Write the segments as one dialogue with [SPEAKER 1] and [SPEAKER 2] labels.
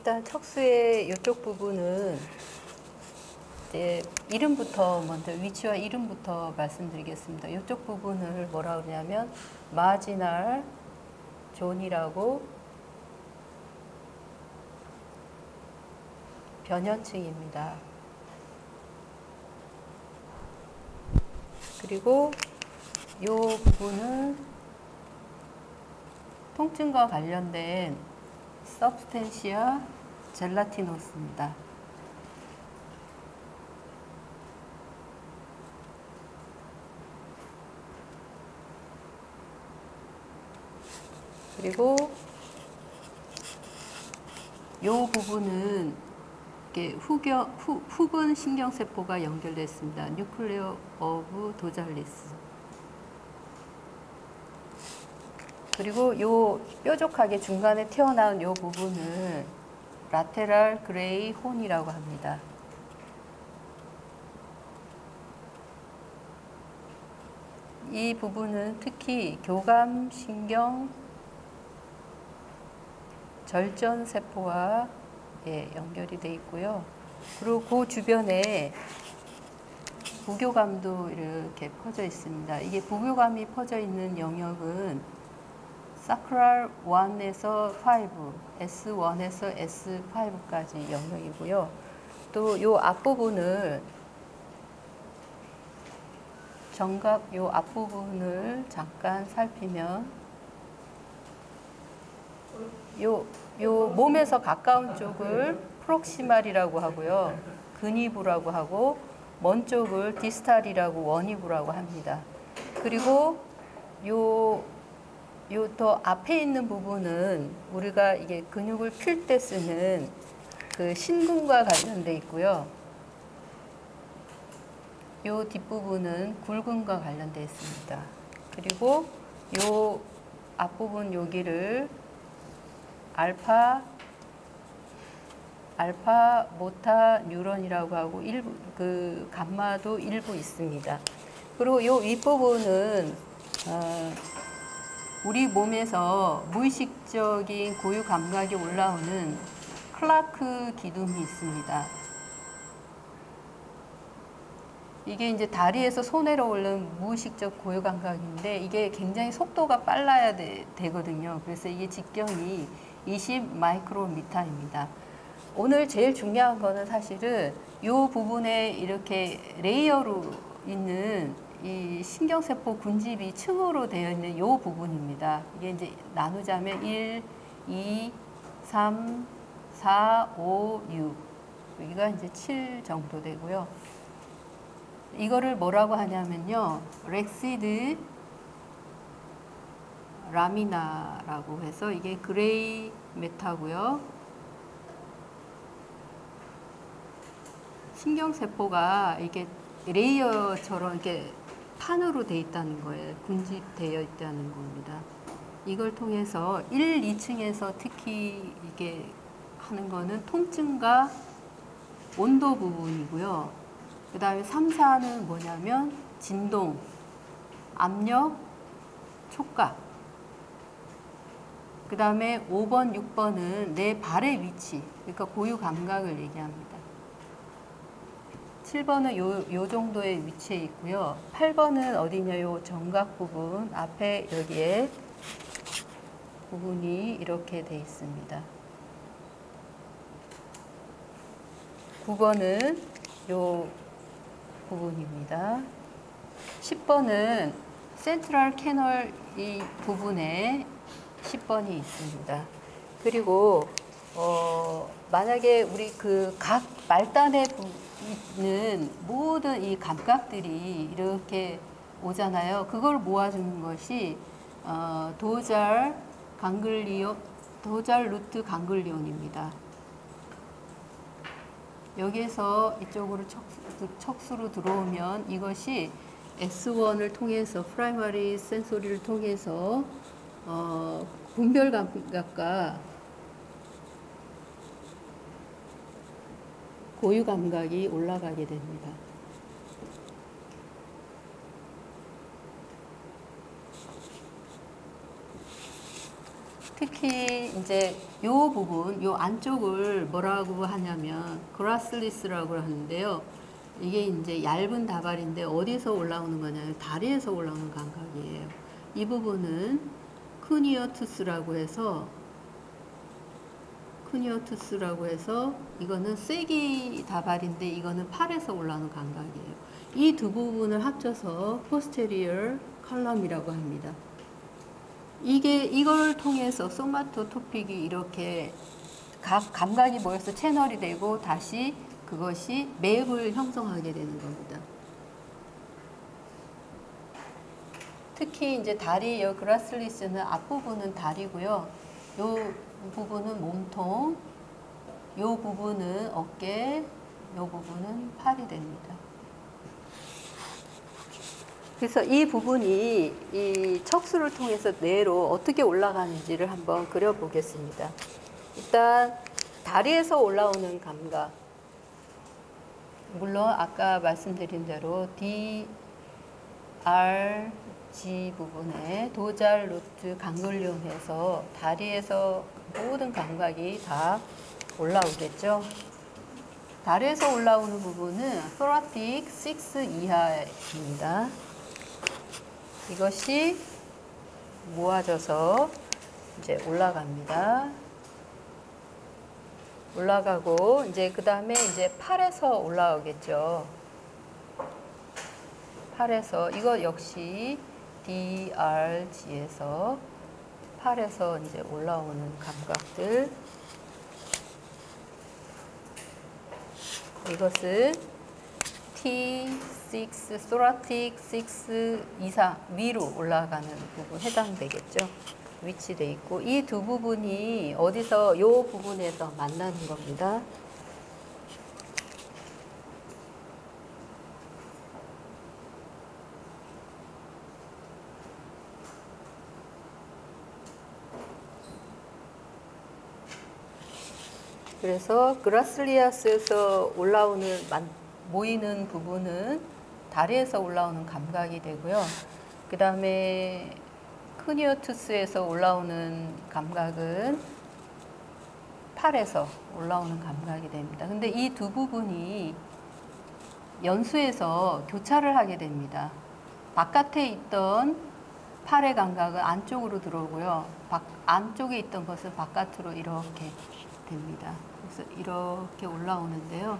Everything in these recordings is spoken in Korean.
[SPEAKER 1] 일단 척수의 이쪽 부분은 이제 이름부터 먼저 위치와 이름부터 말씀드리겠습니다. 이쪽 부분을 뭐라 그러냐면 마지널 존이라고 변연층입니다. 그리고 이 부분은 통증과 관련된 substantia gelatinous입니다. 그리고 이 부분은 이렇게 후근 신경세포가 연결되어 있습니다. 뉴클레어 오브 도잘리스. 그리고 요 뾰족하게 중간에 튀어나온 요 부분을 라테랄 그레이 혼이라고 합니다. 이 부분은 특히 교감신경 절전세포와 연결이 되어 있고요. 그리고 그 주변에 부교감도 이렇게 퍼져 있습니다. 이게 부교감이 퍼져 있는 영역은 사크랄 1에서 5, S1에서 S5까지 영역이고요. 또 이 앞부분을 정각 이 앞부분을 잠깐 살피면 요 몸에서 가까운 쪽을 프록시말이라고 하고요. 근위부라고 하고 먼 쪽을 디스탈이라고 원위부라고 합니다. 그리고 요 더 앞에 있는 부분은 우리가 이게 근육을 필 때 쓰는 그 신근과 관련돼 있고요. 요 뒷부분은 굴근과 관련돼 있습니다. 그리고 요 앞부분 여기를 알파 모타 뉴런이라고 하고 일부 그 감마도 일부 있습니다. 그리고 요 윗부분은 우리 몸에서 무의식적인 고유 감각이 올라오는 클라크 기둥이 있습니다. 이게 이제 다리에서 손에로 오른 무의식적 고유 감각인데 이게 굉장히 속도가 빨라야 되거든요. 그래서 이게 직경이 20 마이크로미터입니다. 오늘 제일 중요한 거는 사실은 이 부분에 이렇게 레이어로 있는 이 신경세포 군집이 층으로 되어 있는 이 부분입니다. 이게 이제 나누자면 1, 2, 3, 4, 5, 6. 여기가 이제 7 정도 되고요. 이거를 뭐라고 하냐면요. 렉시드 라미나라고 해서 이게 그레이 메타고요. 신경세포가 이게 레이어처럼 이렇게 판으로 되어 있다는 거예요. 군집되어 있다는 겁니다. 이걸 통해서 1, 2층에서 특히 이게 하는 거는 통증과 온도 부분이고요. 그 다음에 3, 4는 뭐냐면 진동, 압력, 촉각. 그 다음에 5번, 6번은 내 발의 위치, 그러니까 고유 감각을 얘기합니다. 7번은 요 정도의 위치에 있고요. 8번은 어디냐, 요 정각 부분, 앞에 여기에 부분이 이렇게 돼 있습니다. 9번은 요 부분입니다. 10번은 센트럴 캐널 이 부분에 10번이 있습니다. 그리고 만약에 우리 그 각 말단에 있는 모든 이 감각들이 이렇게 오잖아요. 그걸 모아주는 것이 도잘 루트 강글리온입니다. 여기에서 이쪽으로 척수로 들어오면 이것이 S1을 통해서 프라이머리 센소리를 통해서 분별 감각과 고유 감각이 올라가게 됩니다. 특히 이제 요 부분, 요 안쪽을 뭐라고 하냐면 그라슬리스라고 하는데요. 이게 이제 얇은 다발인데 어디서 올라오는 거냐면 다리에서 올라오는 감각이에요. 이 부분은 크니어투스라고 해서 이거는 쐐기 다발인데 이거는 팔에서 올라오는 감각이에요. 이 두 부분을 합쳐서 posterior column이라고 합니다. 이걸 통해서 소마토토픽이 이렇게 각 감각이 모여서 채널이 되고 다시 그것이 맵을 형성하게 되는 겁니다. 특히 이제 다리, 요 그라슬리스는 앞부분은 다리고요. 요 부분은 몸통, 요 부분은 어깨, 요 부분은 팔이 됩니다. 그래서 이 부분이 이 척수를 통해서 뇌로 어떻게 올라가는지를 한번 그려보겠습니다. 일단 다리에서 올라오는 감각, 물론 아까 말씀드린 대로 D, R, G 부분에 도잘, 루트, 강글리온에서 다리에서 모든 감각이 다 올라오겠죠. 다리에서 올라오는 부분은 thoracic 6 이하입니다. 이것이 모아져서 이제 올라갑니다. 올라가고 이제 그 다음에 이제 팔에서 올라오겠죠. 팔에서 이거 역시 DRG에서 팔에서 이제 올라오는 감각들. 이것은 T6, thoracic 6 이상 위로 올라가는 부분 해당되겠죠. 위치돼 있고 이 두 부분이 어디서 요 부분에서 만나는 겁니다. 그래서 그라슬리아스에서 모이는 부분은 다리에서 올라오는 감각이 되고요. 그 다음에 크니어투스에서 올라오는 감각은 팔에서 올라오는 감각이 됩니다. 근데 이 두 부분이 연수에서 교차를 하게 됩니다. 바깥에 있던 팔의 감각은 안쪽으로 들어오고요. 안쪽에 있던 것은 바깥으로 이렇게 됩니다. 그래서 이렇게 올라오는데요.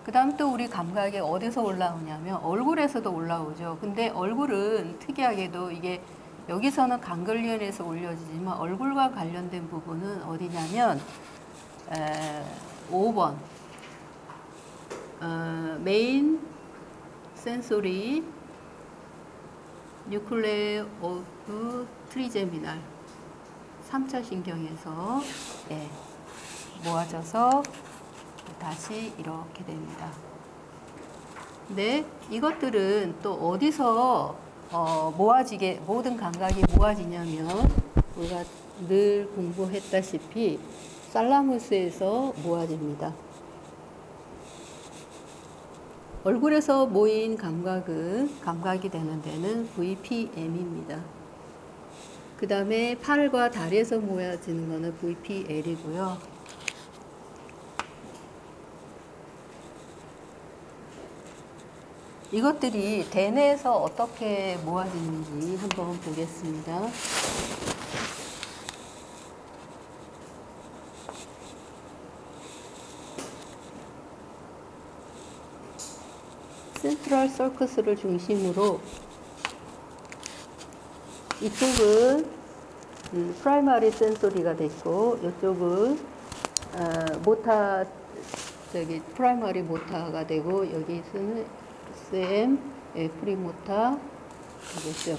[SPEAKER 1] 그 다음 또 우리 감각이 어디서 올라오냐면 얼굴에서도 올라오죠. 근데 얼굴은 특이하게도 이게 여기서는 강글리언에서 올려지지만 얼굴과 관련된 부분은 어디냐면 5번 메인 센소리 뉴클레 오브 트리제미날 3차 신경에서 모아져서 다시 이렇게 됩니다. 근데 이것들은 또 어디서 모든 감각이 모아지냐면 우리가 늘 공부했다시피 살라무스에서 모아집니다. 얼굴에서 모인 감각이 되는 데는 VPM입니다. 그 다음에 팔과 다리에서 모여지는 것은 VPL이고요. 이것들이 대뇌에서 어떻게 모아지는지 한번 보겠습니다. 센트럴 서커스를 중심으로 이쪽은 프라이머리 센소리가 됐고 이쪽은 프라이머리 모타가 되고 여기서는 SM, 프리모타 되겠죠.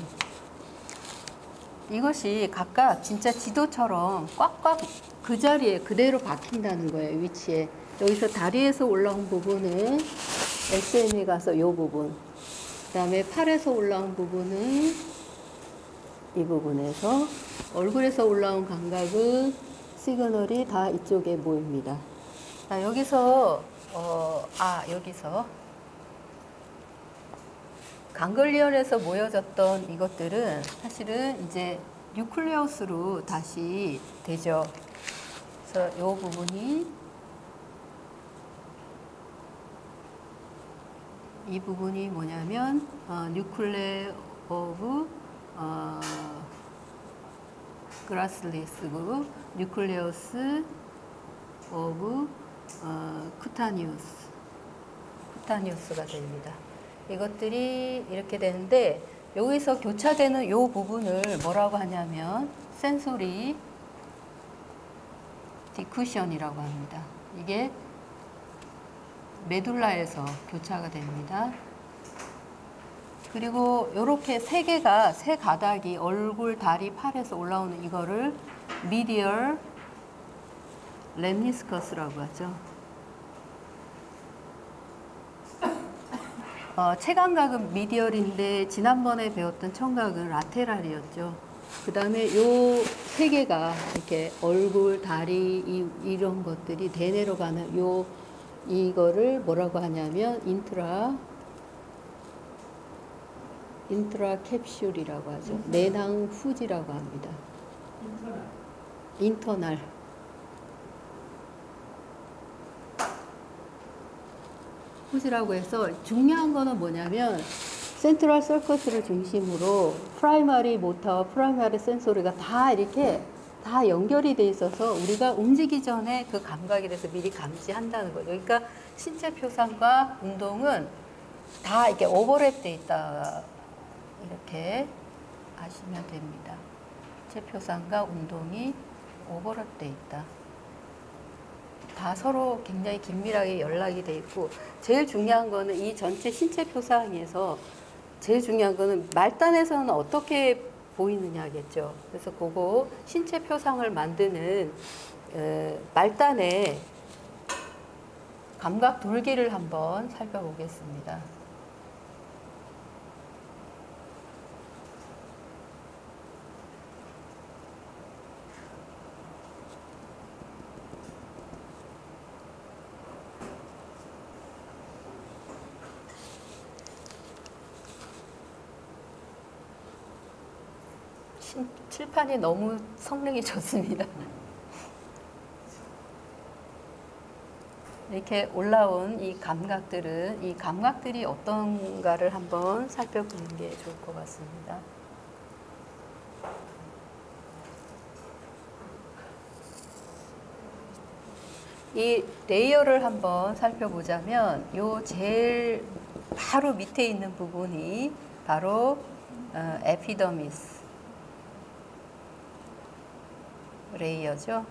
[SPEAKER 1] 이것이 각각 진짜 지도처럼 꽉꽉 그 자리에 그대로 박힌다는 거예요. 위치에. 여기서 다리에서 올라온 부분은 SM에 가서 이 부분, 그 다음에 팔에서 올라온 부분은 이 부분에서, 얼굴에서 올라온 감각은 시그널이 다 이쪽에 모입니다. 자, 여기서 강글리언에서 모여졌던 이것들은 사실은 이제 뉴클레우스로 다시 되죠. 그래서 이 부분이 뭐냐면 뉴클레 오브 그라실리스고 뉴클레우스 오브 쿠타니우스가 됩니다. 이것들이 이렇게 되는데 여기서 교차되는 이 부분을 뭐라고 하냐면 센소리 디쿠션이라고 합니다. 이게 메둘라에서 교차가 됩니다. 그리고 이렇게 세 가닥이 얼굴, 다리, 팔에서 올라오는 이거를 미디얼 렘니스커스라고 하죠. 체감각은 미디얼인데 지난번에 배웠던 청각은 라테랄이었죠. 그 다음에 요 세 개가 이렇게 얼굴, 다리 이런 것들이 대뇌로 가는 이거를 뭐라고 하냐면 인트라 캡슐이라고 하죠. 내낭 후지라고 합니다. 인터널. 후지라고 해서 중요한 거는 뭐냐면 센트럴 서커스를 중심으로 프라이머리 모터와 프라이머리 센소리가 다 이렇게 다 연결이 돼 있어서 우리가 움직이기 전에 그 감각에 대해서 미리 감지한다는 거예요. 그러니까 신체 표상과 운동은 다 이렇게 오버랩 돼 있다. 이렇게 아시면 됩니다. 신체 표상과 운동이 오버랩 돼 있다. 다 서로 굉장히 긴밀하게 연락이 돼 있고 제일 중요한 거는 이 전체 신체 표상에서 제일 중요한 거는 말단에서는 어떻게 보이느냐겠죠. 그래서 그거 신체 표상을 만드는 말단의 감각 돌기를 한번 살펴보겠습니다. 칠판이 너무 성능이 좋습니다. 이렇게 올라온 이 감각들이 어떤가를 한번 살펴보는 게 좋을 것 같습니다. 이 레이어를 한번 살펴보자면 요 제일 바로 밑에 있는 부분이 바로 에피더미스 레이어죠.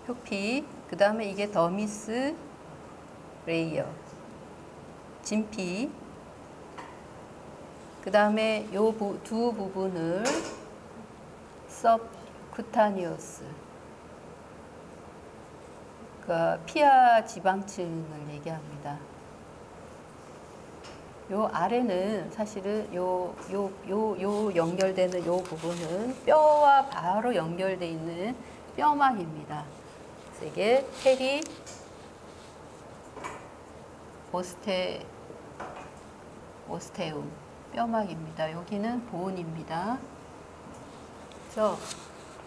[SPEAKER 1] 표피. 그 다음에 이게 더미스 레이어. 진피. 그 다음에 요 두 부분을 서브쿠타니어스. 그러니까 피하 지방층을 얘기합니다. 요 아래는 사실은 요 연결되는 요 부분은 뼈와 바로 연결되어 있는 뼈막입니다. 그래서 이게 페리 오스테움 뼈막입니다. 여기는 본입니다. 그래서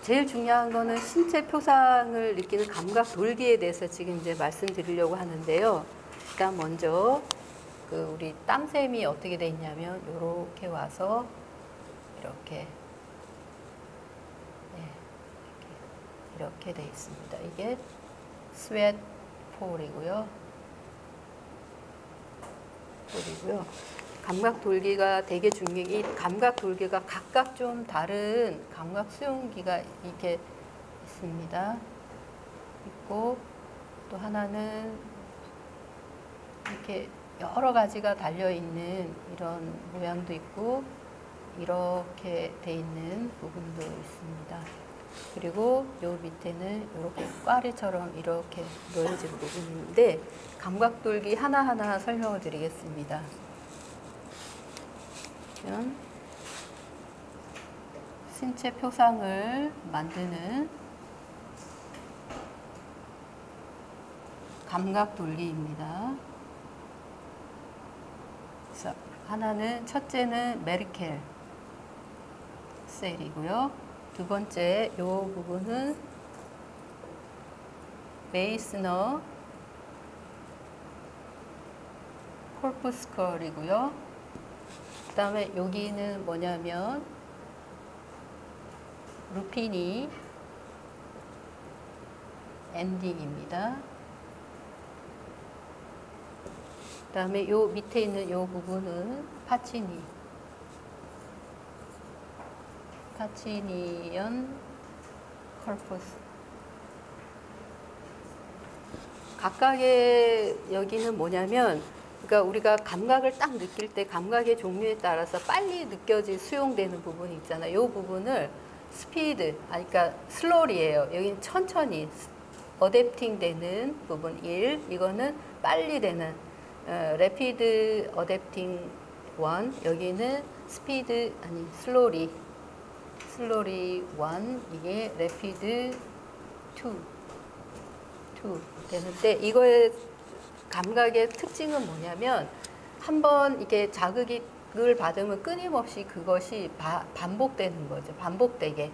[SPEAKER 1] 제일 중요한 거는 신체 표상을 느끼는 감각 돌기에 대해서 지금 이제 말씀드리려고 하는데요. 일단 먼저 우리 땀샘이 어떻게 돼 있냐면 이렇게 와서 이렇게 돼 있습니다. 이게 스웨트 폴이고요. 감각 돌기가 되게 중요해. 이 감각 돌기가 각각 좀 다른 감각 수용기가 이렇게 있습니다. 있고 또 하나는 이렇게 여러 가지가 달려있는 이런 모양도 있고 이렇게 돼 있는 부분도 있습니다. 그리고 요 밑에는 이렇게 꽈리처럼 이렇게 놓여진 부분인데 감각돌기 하나하나 설명을 드리겠습니다. 신체 표상을 만드는 감각돌기입니다. 그래서 하나는 첫째는 메르켈 셀이고요. 두 번째 요 부분은 메이스너 코르푸스컬이고요. 그 다음에 여기는 뭐냐면 루피니 엔딩입니다. 그 다음에 요 밑에 있는 요 부분은 파치니언 컬퍼스. 각각의 여기는 뭐냐면, 그러니까 우리가 감각을 딱 느낄 때 감각의 종류에 따라서 빨리 느껴질 수용되는 부분이 있잖아요. 요 부분을 스피드, 그러니까 슬로리예요. 여기는 천천히 어댑팅 되는 부분 1, 이거는 빨리 되는 래피드 어댑팅 1, 여기는 스피드 슬로리 1, 이게 래피드 2 되는데, 이거의 감각의 특징은 뭐냐면 한번 이렇게 자극을 받으면 끊임없이 그것이 반복되는 거죠. 반복되게.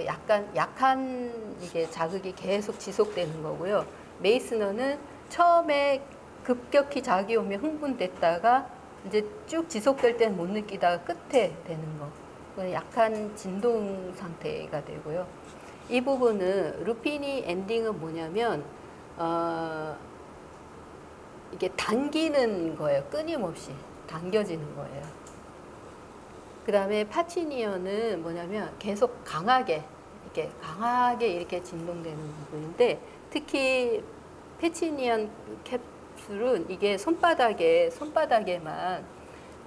[SPEAKER 1] 약간 약한 이게 자극이 계속 지속되는 거고요. 메이스너는 처음에 급격히 자극이 오면 흥분됐다가 이제 쭉 지속될 때는 못 느끼다가 끝에 되는 거. 약한 진동 상태가 되고요. 이 부분은 루피니 엔딩은 뭐냐면 이게 당기는 거예요. 끊임없이 당겨지는 거예요. 그 다음에 파치니언은 뭐냐면 계속 강하게 이렇게 진동되는 부분인데, 특히 파치니언 캡슐은 이게 손바닥에만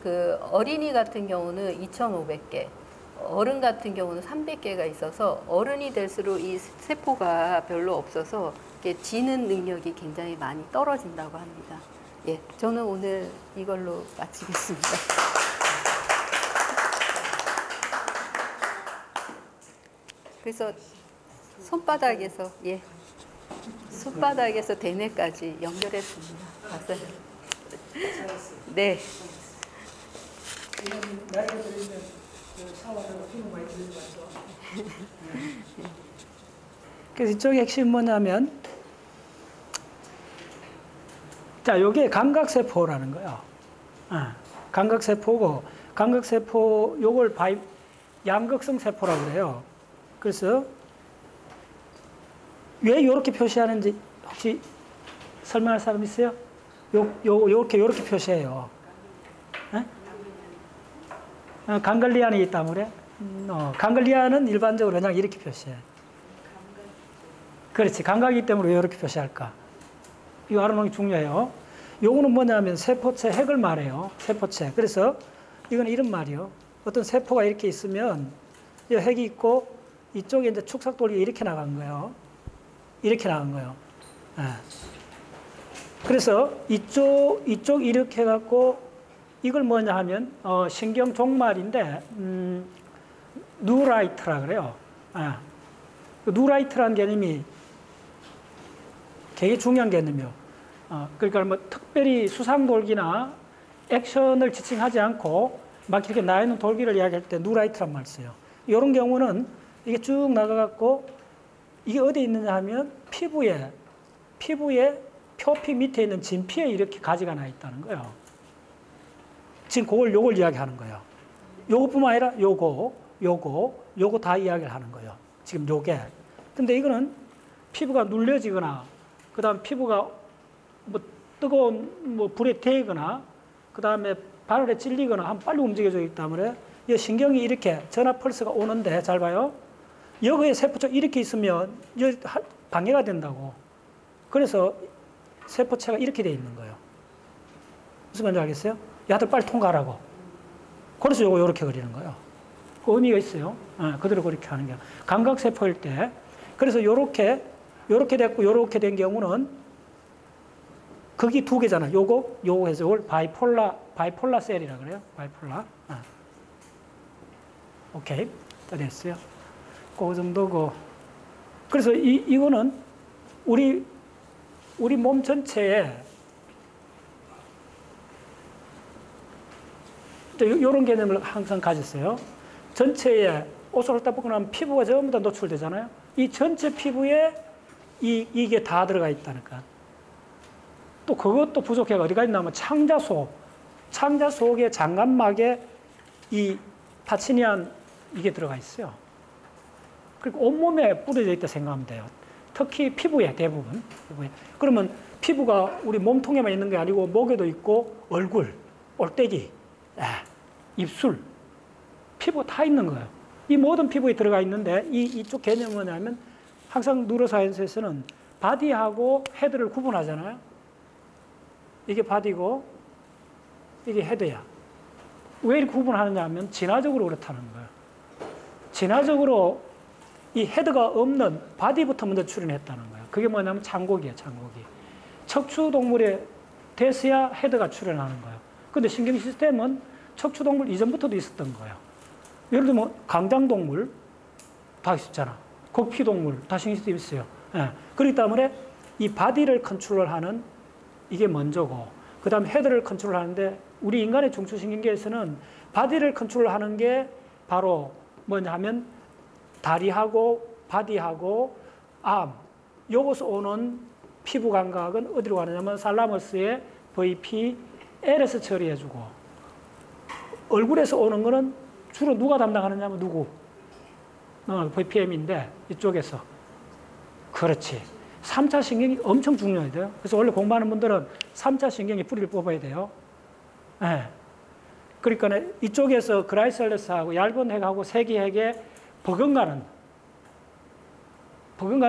[SPEAKER 1] 그 어린이 같은 경우는 2,500개, 어른 같은 경우는 300개가 있어서 어른이 될수록 이 세포가 별로 없어서 이렇게 지는 능력이 굉장히 많이 떨어진다고 합니다. 예, 저는 오늘 이걸로 마치겠습니다. 그래서 손바닥에서 대뇌까지 연결했습니다. 봤어요? 네.
[SPEAKER 2] 나이가 들면 샤워하고 피부 많이 들리는 거 같죠? 그래서 이쪽의 핵심은 뭐냐면, 자, 요게 감각세포라는 거예요. 감각세포고, 감각세포, 요걸 양극성 세포라고 그래요. 그래서 왜 요렇게 표시하는지 혹시 설명할 사람 있어요? 요렇게 표시해요. 강글리안이 있다면 그래? 강글리안은 일반적으로 그냥 이렇게 표시해. 그렇지. 감각이기 때문에 왜 이렇게 표시할까? 이거 알아놓는 게 중요해요. 요거는 뭐냐면 세포체 핵을 말해요. 세포체. 그래서 이건 이런 말이요. 어떤 세포가 이렇게 있으면 이 핵이 있고 이쪽에 이제 축삭돌기가 이렇게 나간 거예요. 이렇게 나간 거예요. 그래서 이쪽 이렇게 해갖고 이걸 뭐냐 하면 신경 종말인데 누라이트라 그래요. 누라이트라는 개념이 되게 중요한 개념이에요. 그러니까 뭐 특별히 수상돌기나 액션을 지칭하지 않고 막 이렇게 나 있는 돌기를 이야기할 때 누라이트란 말 써요. 이런 경우는 이게 쭉 나가갖고 이게 어디에 있느냐 하면 피부에 표피 밑에 있는 진피에 이렇게 가지가 나 있다는 거예요. 지금 요걸 이야기하는 거예요. 요것뿐만 아니라 요거 다 이야기를 하는 거예요. 지금 요게. 근데 이거는 피부가 눌려지거나, 그 다음 피부가 뭐 뜨거운 불에 데거나, 그 다음에 바늘에 찔리거나 하면 빨리 움직여지기 때문에 이 신경이 이렇게 전화 펄스가 오는데, 잘 봐요. 여기에 세포체가 이렇게 있으면 방해가 된다고. 그래서 세포체가 이렇게 돼 있는 거예요. 무슨 말인지 알겠어요? 야들 빨리 통과하라고. 그래서 요거 요렇게 그리는 거예요. 그 의미가 있어요. 그대로 그렇게 하는 게. 감각세포일 때. 그래서 요렇게 됐고 요렇게 된 경우는 극이 두 개잖아. 요거 해서 요걸 바이폴라 셀이라 그래요. 바이폴라. 오케이. 다 됐어요. 그 정도고. 그래서 이거는 우리 몸 전체에 이런 개념을 항상 가졌어요. 전체에 옷을 딱 벗고 나면 피부가 전부 다 노출되잖아요. 이 전체 피부에 이게 다 들어가 있다니까. 또 그것도 부족해가 어디가 있냐면 창자 속의 장관막에 이 파치니안 이게 들어가 있어요. 그리고 온몸에 뿌려져 있다 생각하면 돼요. 특히 피부에 대부분. 그러면 피부가 우리 몸통에만 있는 게 아니고 목에도 있고 얼굴, 올대기, 입술, 피부가 다 있는 거예요. 이 모든 피부에 들어가 있는데 이쪽 개념은 뭐냐면 항상 뉴로사이언스에서는 바디하고 헤드를 구분하잖아요. 이게 바디고 이게 헤드야. 왜 이렇게 구분하느냐 하면 진화적으로 그렇다는 거예요. 진화적으로 이 헤드가 없는 바디부터 먼저 출현했다는 거예요. 그게 뭐냐면 장고기예요, 장고기. 척추동물에 돼서야 헤드가 출현하는 거예요. 근데 신경 시스템은 척추동물 이전부터도 있었던 거예요. 예를 들면 강장동물 다 있었잖아. 곡피동물 다 신경 시스템이 있어요. 예. 그렇기 때문에 이 바디를 컨트롤하는 이게 먼저고, 그 다음에 헤드를 컨트롤하는데 우리 인간의 중추신경계에서는 바디를 컨트롤하는 게 바로 뭐냐 하면 다리하고 바디하고 암, 요것서 오는 피부 감각은 어디로 가느냐면 살라머스의 VP, L에서 처리해주고, 얼굴에서 오는 거는 주로 누가 담당하느냐면 누구? VPM인데 이쪽에서. 그렇지. 3차 신경이 엄청 중요해요. 그래서 원래 공부하는 분들은 3차 신경의 뿌리를 뽑아야 돼요. 네. 그러니까 이쪽에서 그라이셀러스하고 얇은 핵하고 세기 핵에 버금가는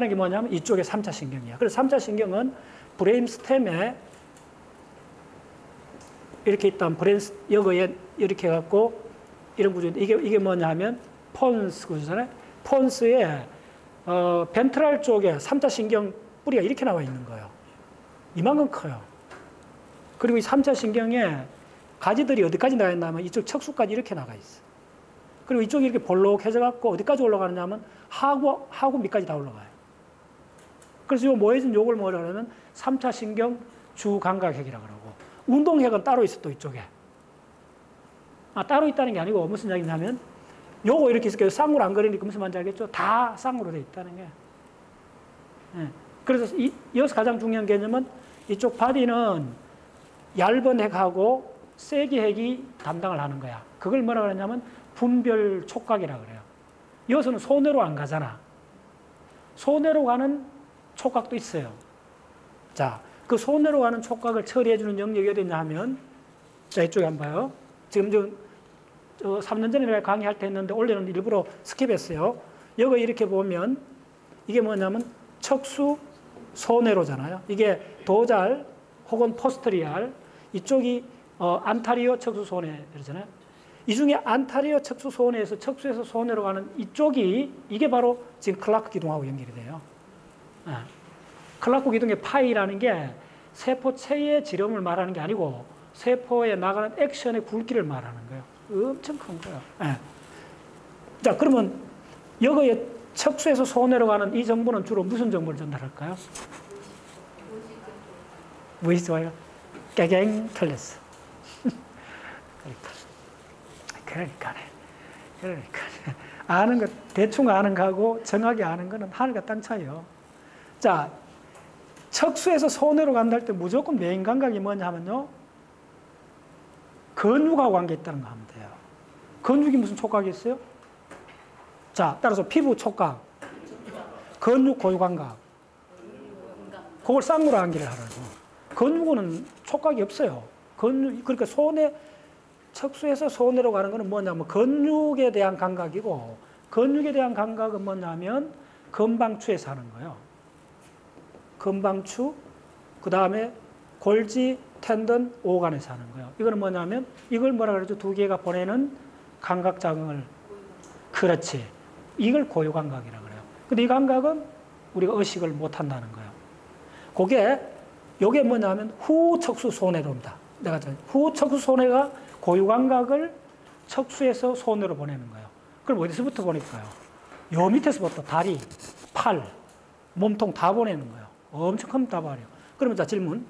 [SPEAKER 2] 게 뭐냐면 이쪽에 3차 신경이야. 그래서 3차 신경은 브레인 스템에 이렇게 있다면 브레인 여기에 이렇게 해갖고 이런 구조인데 이게 뭐냐면 폰스 구조잖아요. 폰스에 벤트랄 쪽에 3차 신경 뿌리가 이렇게 나와 있는 거예요. 이만큼 커요. 그리고 이 3차 신경에 가지들이 어디까지 나가 있냐면 이쪽 척수까지 이렇게 나가 있어. 그리고 이쪽이 이렇게 볼록해져 갖고 어디까지 올라가느냐 하면 하고 밑까지 다 올라가요. 그래서 요 모여진 요걸 뭐라 그러면 3차 신경 주감각핵이라고 그러고, 운동핵은 따로 있어 또 이쪽에. 따로 있다는 게 아니고 무슨 이야기냐면 요거 이렇게 있을게요. 쌍으로 안 그리니까 무슨 말인지 알겠죠? 다 쌍으로 돼 있다는 게. 예. 그래서 여기서 가장 중요한 개념은 이쪽 바디는 얇은 핵하고 세기 핵이 담당을 하는 거야. 그걸 뭐라 그러냐면 분별 촉각이라고 그래요. 여기서는 손으로 안 가잖아. 손으로 가는 촉각도 있어요. 자, 그 손으로 가는 촉각을 처리해주는 영역이 어디냐 하면, 자, 이쪽에 한번 봐요. 지금 3년 전에 내가 강의할 때 했는데 올해는 일부러 스킵했어요. 여기 이렇게 보면 이게 뭐냐면 척수 소뇌로잖아요. 이게 도잘 혹은 포스트리알, 이쪽이 안타리오 척수 소뇌잖아요. 이 중에 안타리오 척수 소뇌에서 척수에서 소뇌로 가는 이쪽이 이게 바로 지금 클라크 기둥하고 연결이 돼요. 클라크 기둥의 파이라는 게 세포체의 지름을 말하는 게 아니고 세포에 나가는 액션의 굵기를 말하는 거예요. 엄청 큰 거예요. 자, 그러면 여기에 척수에서 소뇌로 가는 이 정보는 주로 무슨 정보를 전달할까요? 무의식 좋아요. 깨갱 틀렸어. 그러니까 아는 거 대충 아는 거하고 정확히 아는 거는 하늘과 땅 차이요. 자, 척수에서 소뇌로 간다 할 때 무조건 메인 감각이 뭐냐 하면요, 근육하고 관계 있다는 거 하면 돼요. 근육이 무슨 촉각이 있어요? 자, 따라서 피부 촉각, 근육 고유 감각, 그걸 쌍으로 암기를 하라고. 근육은 촉각이 없어요. 그러니까 척수에서 소뇌로 가는 거는 뭐냐면 근육에 대한 감각이고, 근육에 대한 감각은 뭐냐면 근방추에서 하는 거예요. 근방추, 그 다음에 골지, 텐던, 오간에서 하는 거예요. 이거는 뭐냐면 이걸 뭐라 그러죠? 두 개가 보내는 감각 자극을. 그렇지. 이걸 고유 감각이라고 그래요. 근데 이 감각은 우리가 의식을 못 한다는 거예요. 요게 뭐냐면 후척수 소뇌로입니다. 내가 후 척수 소뇌가 고유 감각을 척수에서 소뇌로 보내는 거예요. 그럼 어디서부터 보낼까요? 요 밑에서부터 다리, 팔, 몸통 다 보내는 거예요. 엄청 큰 다발이에요. 그러면 자, 질문.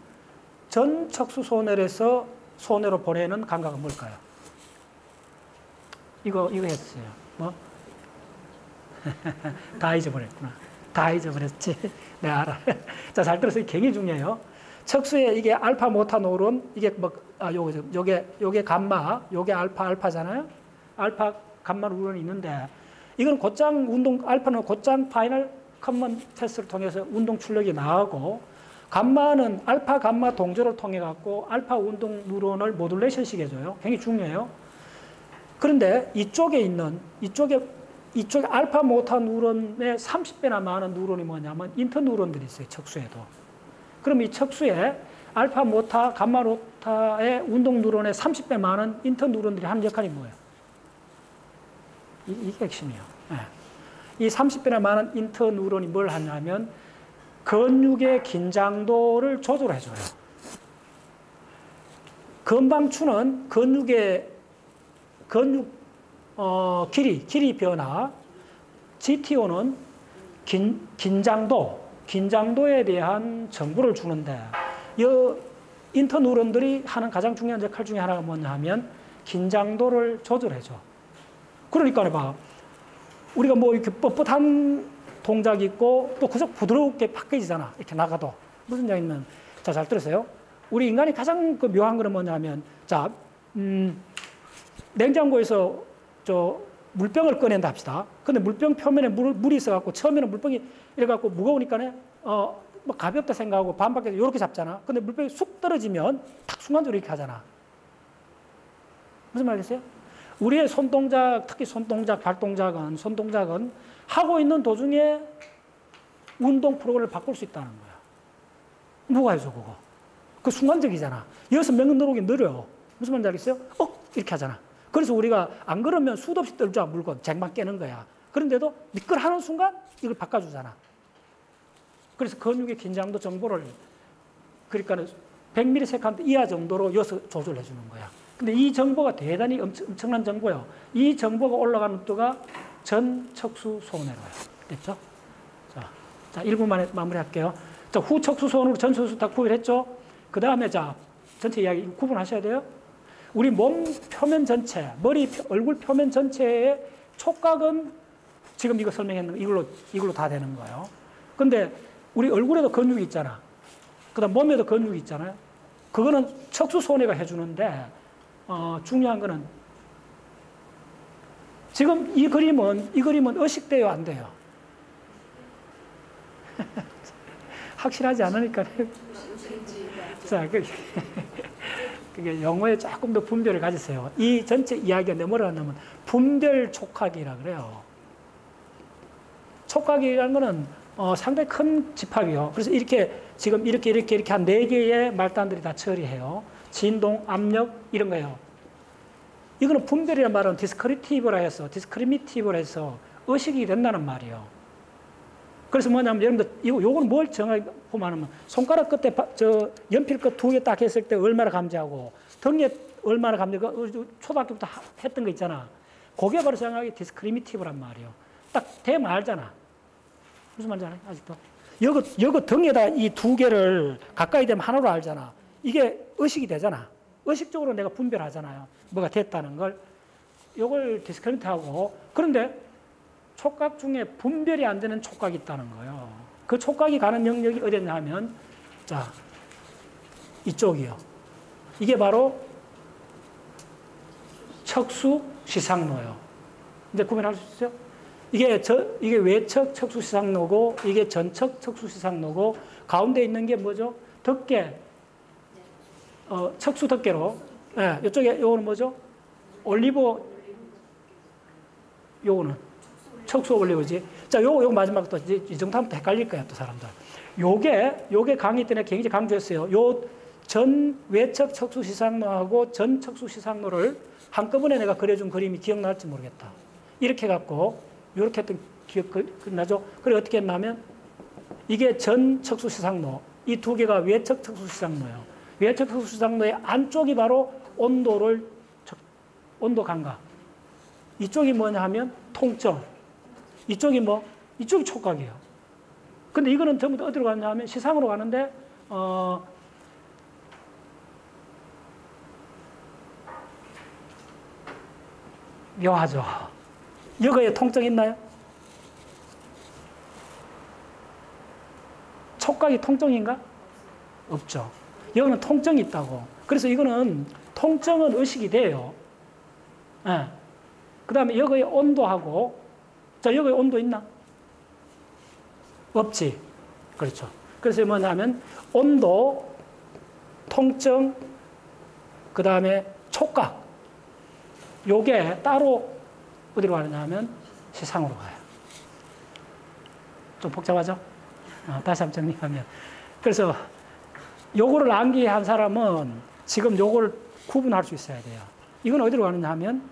[SPEAKER 2] 전 척수 소뇌에서 소뇌로 보내는 감각은 뭘까요? 이거 했어요. 뭐? 다 잊어버렸구나. 다 잊어버렸지. 내가 알아. 자, 잘 들으세요. 굉장히 중요해요. 척수에 이게 알파 모타 노론, 이게 뭐, 요게 감마, 요게 알파잖아요. 알파 감마 누런이 있는데, 이건 곧장 알파는 곧장 파이널 커먼 테스트를 통해서 운동 출력이 나오고, 감마는 알파 감마 동조를 통해 갖고 알파 운동 뉴런을 모듈레이션 시켜줘요. 굉장히 중요해요. 그런데 이쪽에 알파 모타 뉴런의 30배나 많은 뉴런이 뭐냐면 인터 뉴런들이 있어요. 척수에도. 그럼 이 척수에 알파 모타, 감마 모타의 운동 뉴런의 30배 많은 인터 뉴런들이 하는 역할이 뭐예요? 이게 핵심이에요. 네. 이 30배나 많은 인터 뉴런이 뭘 하냐면 근육의 긴장도를 조절해줘요. 건방추는 근육 길이 변화, GTO는 긴장도에 대한 정보를 주는데, 이 인터뉴런들이 하는 가장 중요한 역할 중에 하나가 뭐냐 하면 긴장도를 조절해줘. 그러니까 봐. 우리가 뭐 이렇게 뻣뻣한 동작이 있고 또 그저 부드럽게 바뀌잖아. 이렇게 나가도. 무슨 얘기냐면, 자, 잘 들으세요. 우리 인간이 가장 묘한 거는 뭐냐면, 자, 냉장고에서 물병을 꺼낸다 합시다. 근데 물병 표면에 물이 있어갖고 처음에는 물병이 이래갖고 무거우니까 뭐 가볍다 생각하고 반밖에 이렇게 잡잖아. 근데 물병이 쑥 떨어지면 탁 순간적으로 이렇게 하잖아. 무슨 말이겠어요? 우리의 손동작, 특히 발동작은 하고 있는 도중에 운동 프로그램을 바꿀 수 있다는 거야. 누가 해줘, 그거? 그 순간적이잖아. 여기서 맹근노력이 느려. 무슨 말인지 알겠어요? 이렇게 하잖아. 그래서 우리가 안 그러면 수도 없이 떨자, 물건. 쟁반 깨는 거야. 그런데도 미끌하는 순간 이걸 바꿔주잖아. 그래서 근육의 긴장도 정보를, 그러니까 100ms 이하 정도로 여기서 조절해 주는 거야. 근데 이 정보가 대단히 엄청난 정보예요. 이 정보가 올라가는 또가 전척수 소원으로요. 됐죠? 자, 1분 만에 마무리할게요. 자, 후척수 소원으로 전척수 다 구별했죠? 그 다음에 자, 전체 이야기 구분하셔야 돼요. 우리 몸 표면 전체, 얼굴 표면 전체의 촉각은 지금 이거 설명했는 거, 이걸로 다 되는 거예요. 근데 우리 얼굴에도 근육이 있잖아. 그 다음 몸에도 근육이 있잖아요. 그거는 척수 소원회가 해주는데, 중요한 거는 지금 이 그림은 의식돼요, 안 돼요? 확실하지 않으니까. 자, 그게 영어에 조금 더 분별을 가지세요. 이 전체 이야기가 뭐라 하냐면 분별 촉각이라 그래요. 촉각이라는 거는 상당히 큰 집합이요. 그래서 지금 이렇게 한 4개의 말단들이 다 처리해요. 진동, 압력, 이런 거예요. 이거는 분별이라는 말은 디스크리미티브라 해서 의식이 된다는 말이에요. 그래서 뭐냐면 여러분들 요거는 뭘 정확히 보면 손가락 끝에 연필 끝 2개 딱 했을 때 얼마나 감지하고 등에 얼마나 감지하고 초등학교부터 했던 거 있잖아. 그게 바로 정확히 디스크리미티브란 말이에요. 딱 되면 알잖아. 무슨 말인지 알아요? 아직도? 여기 등에다 이 2개를 가까이 되면 하나로 알잖아. 이게 의식이 되잖아. 의식적으로 내가 분별하잖아요. 뭐가 됐다는 걸. 요걸 디스크리미티하고, 그런데 촉각 중에 분별이 안 되는 촉각이 있다는 거예요. 그 촉각이 가는 영역이 어디냐 하면, 자, 이쪽이요. 이게 바로 척수 시상노예요. 이제 구별할 수 있어요? 이게 외척 척수 시상노고, 이게 전척 척수 시상노고, 가운데 있는 게 뭐죠? 덮개. 척수 덮개로. 예, 이쪽에 요거는 뭐죠? 올리브, 요거는 척수 올리브지. 자, 요거 마지막 또 이 정도 하면 또 헷갈릴 거야, 또 사람들. 요게 강의 때문에 굉장히 강조했어요. 요 외척 척수 시상노하고 전 척수 시상노를 한꺼번에 내가 그려준 그림이 기억날지 모르겠다. 이렇게 해갖고, 요렇게 했던 기억 나죠? 그래, 어떻게 했냐면, 이게 전 척수 시상노. 이 2개가 외척 척수 시상노예요. 외척 척수 시상노의 안쪽이 바로 온도 감각. 이쪽이 뭐냐 하면 통증. 이쪽이 이쪽이 촉각이에요. 근데 이거는 전부 다 어디로 가냐 하면 시상으로 가는데, 묘하죠. 여기에 통증 있나요? 촉각이 통증인가? 없죠. 여기는 통증이 있다고. 그래서 이거는 통증은 의식이 돼요. 예. 그 다음에 여기에 온도하고, 자, 여기에 온도 있나? 없지. 그렇죠. 그래서 뭐냐면, 온도, 통증, 그 다음에 촉각. 요게 따로 어디로 가느냐 하면 시상으로 가요. 좀 복잡하죠? 다시 한번 정리하면. 그래서 요거를 암기한 사람은 지금 요걸 구분할 수 있어야 돼요. 이건 어디로 가느냐 하면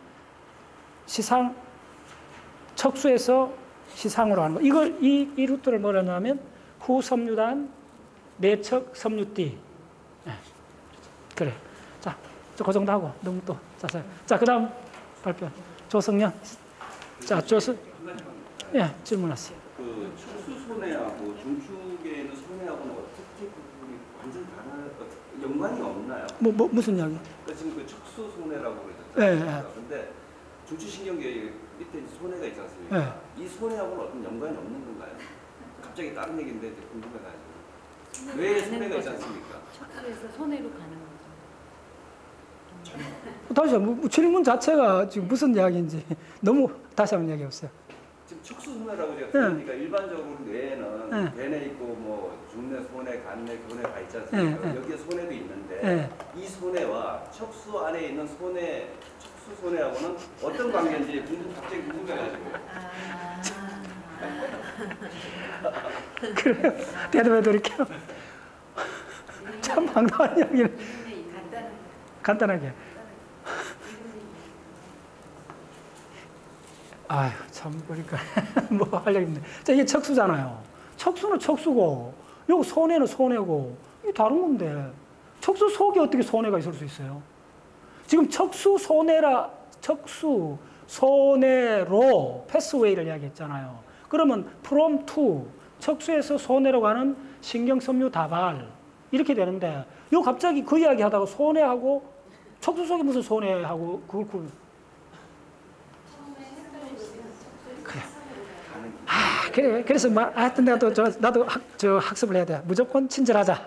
[SPEAKER 2] 시상, 척수에서 시상으로 가는 거. 이 루트를 뭐라 하면 후섬유단, 내척, 섬유띠. 네. 그래. 자, 그 정도 하고, 너무 또 자세히. 자, 그 다음 발표. 조성년. 자, 예, 질문하세요.
[SPEAKER 3] 그 척수 손해하고 중축에 있는 손해하고는 어떻게 구분이 완전 다른 연관이 없나요?
[SPEAKER 2] 무슨 이야기?
[SPEAKER 3] 그러니까 지금 그 척수 손해라고 그랬잖아요.
[SPEAKER 2] 예, 예.
[SPEAKER 3] 근데 중추신경계 밑에 손해가 있지 않습니까?
[SPEAKER 2] 예.
[SPEAKER 3] 이 손해하고는 어떤 연관이 없는 건가요? 갑자기 다른 얘기인데 궁금해가지고. 왜 손해가 있지 않습니까?
[SPEAKER 1] 척수에서 손해로 가는 거죠.
[SPEAKER 2] 다시 한번, 질문 자체가 지금 무슨 이야기인지 너무 다시 한번 이야기 해보세요.
[SPEAKER 3] 지금 척수 손해라고 제가 들으니까 일반적으로 뇌에는 배내 있고 뭐 중내, 소내, 간내, 교내가 있지 않습니까? 여기에 손해도 있는데 이 손해와 척수 안에 있는 손해, 척수 손해하고는 어떤 관계인지 갑자기 궁금해가지고.
[SPEAKER 2] 그래요. 대답해 드릴게요. 참 황당한 이야기는. 간단하게. 아유, 참, 그러니까, 뭐 하려고 했네. 자, 이게 척수잖아요. 척수는 척수고, 요거 손해는 손해고, 이게 다른 건데, 척수 속에 어떻게 손해가 있을 수 있어요? 지금 척수 손해로 패스웨이를 이야기했잖아요. 그러면 from to, 척수에서 손해로 가는 신경섬유 다발, 이렇게 되는데, 요 갑자기 그 이야기 하다가 손해하고, 척수 속에 무슨 손해하고, 그걸 그래. 그래서 하여튼 나도 학습을 해야 돼. 무조건 친절하자.